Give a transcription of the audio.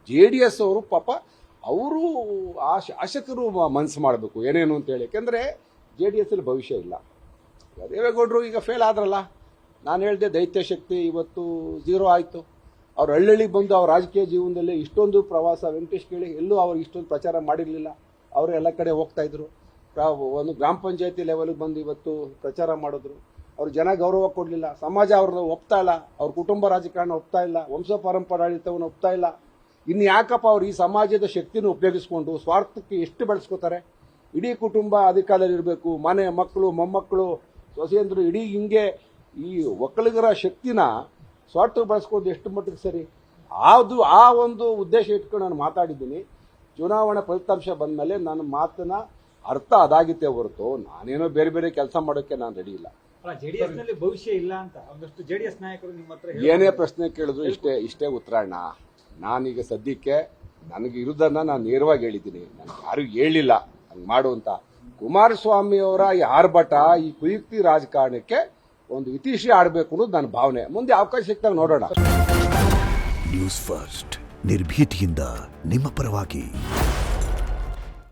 JDS ಅವರು ಪಾಪ ಅವರು ಆ ಶಾಸಕರು ಮನಸ್ಸು ಮಾಡಬೇಕು ಏನೇನು ಅಂತೇಳಿ. ಯಾಕೆಂದರೆ JDS ಅಲ್ಲಿ ಭವಿಷ್ಯ ಇಲ್ಲ. ದೇವೇಗೌಡರು ಈಗ ಫೇಲ್ ಆದ್ರಲ್ಲ, ನಾನು ಹೇಳಿದೆ ದೈತ್ಯ ಶಕ್ತಿ ಇವತ್ತು ಝೀರೋ ಆಯಿತು. ಅವ್ರು ಹಳ್ಳಿಗೆ ಬಂದು ಅವ್ರ ರಾಜಕೀಯ ಜೀವನದಲ್ಲಿ ಇಷ್ಟೊಂದು ಪ್ರವಾಸ, ವೆಂಕಟೇಶ್ ಕೇಳಿ ಎಲ್ಲೂ ಅವ್ರು ಇಷ್ಟೊಂದು ಪ್ರಚಾರ ಮಾಡಿರಲಿಲ್ಲ. ಅವರು ಎಲ್ಲ ಕಡೆ ಹೋಗ್ತಾ ಇದ್ರು. ಒಂದು ಗ್ರಾಮ ಪಂಚಾಯತಿ ಲೆವೆಲ್ಗೆ ಬಂದು ಇವತ್ತು ಪ್ರಚಾರ ಮಾಡಿದ್ರು. ಅವ್ರು ಜನ ಗೌರವ ಕೊಡಲಿಲ್ಲ, ಸಮಾಜ ಅವ್ರನ್ನ ಒಪ್ತಾ ಇಲ್ಲ, ಅವ್ರ ಕುಟುಂಬ ರಾಜಕಾರಣ ಒಪ್ತಾ ಇಲ್ಲ, ವಂಶ ಪರಂಪರಾಡಳಿತವನ್ನು ಒಪ್ತಾ ಇಲ್ಲ. ಇನ್ನು ಯಾಕಪ್ಪ ಅವ್ರು ಈ ಸಮಾಜದ ಶಕ್ತಿನ ಉಪಯೋಗಿಸ್ಕೊಂಡು ಸ್ವಾರ್ಥಕ್ಕೆ ಎಷ್ಟು ಬೆಳೆಸ್ಕೋತಾರೆ? ಇಡೀ ಕುಟುಂಬ ಅಧಿಕಾರದಲ್ಲಿ ಇರಬೇಕು, ಮನೆ ಮಕ್ಕಳು ಮೊಮ್ಮಕ್ಕಳು ಸೊಸೆಯಂದ್ರು ಇಡೀ ಹಿಂಗೆ ಈ ಒಕ್ಕಲಿಗರ ಶಕ್ತಿನ ಸ್ವಾರ್ಥ ಬಳಸ್ಕೊಂಡು ಎಷ್ಟು ಮಟ್ಟಿಗೆ ಸರಿ? ಆ ಒಂದು ಉದ್ದೇಶ ಇಟ್ಕೊಂಡು ನಾನು ಮಾತಾಡಿದ್ದೀನಿ. ಚುನಾವಣಾ ಫಲಿತಾಂಶ ಬಂದ ಮೇಲೆ ನನ್ನ ಮಾತಿನ ಅರ್ಥ ಅದಾಗಿತ್ತೆ ಹೊರತು ನಾನೇನೋ ಬೇರೆ ಬೇರೆ ಕೆಲಸ ಮಾಡೋಕ್ಕೆ ನಾನು ರೆಡಿ ಇಲ್ಲ. JDS ನಲ್ಲಿ ಭವಿಷ್ಯ ಇಲ್ಲ ಅಂತ ಒಂದಷ್ಟು JDS ನಾಯಕರು ನಿಮ್ಮ ಹತ್ರ ಏನೇ ಪ್ರಶ್ನೆ ಕೇಳಿದ್ರು ಇಷ್ಟೇ ಉತ್ತರ ಅಣ್ಣ. ನಾನೀಗ ಸದ್ಯಕ್ಕೆ ನನಗೆ ಇರುವುದನ್ನ ನಾನು ನೇರವಾಗಿ ಹೇಳಿದ್ದೀನಿ, ನನಗೆ ಯಾರು ಹೇಳಿಲ್ಲ ಹಂಗೆ ಮಾಡು ಅಂತ. ಕುಮಾರಸ್ವಾಮಿ ಅವರ ಈ ಆರ್ಭಟ, ಈ ಕುಯುಕ್ತಿ ರಾಜಕಾರಣಕ್ಕೆ ಒಂದು ಇತಿಶ್ರೀ ಆಡಬೇಕು ಅನ್ನೋದು ನನ್ನ ಭಾವನೆ. ಮುಂದೆ ಅವಕಾಶ ಸಿಕ್ತಾಗ ನೋಡೋಣ. ನ್ಯೂಸ್ ಫಸ್ಟ್ ನಿರ್ಭೀತಿಯಿಂದ ನಿಮ್ಮ ಪರವಾಗಿ.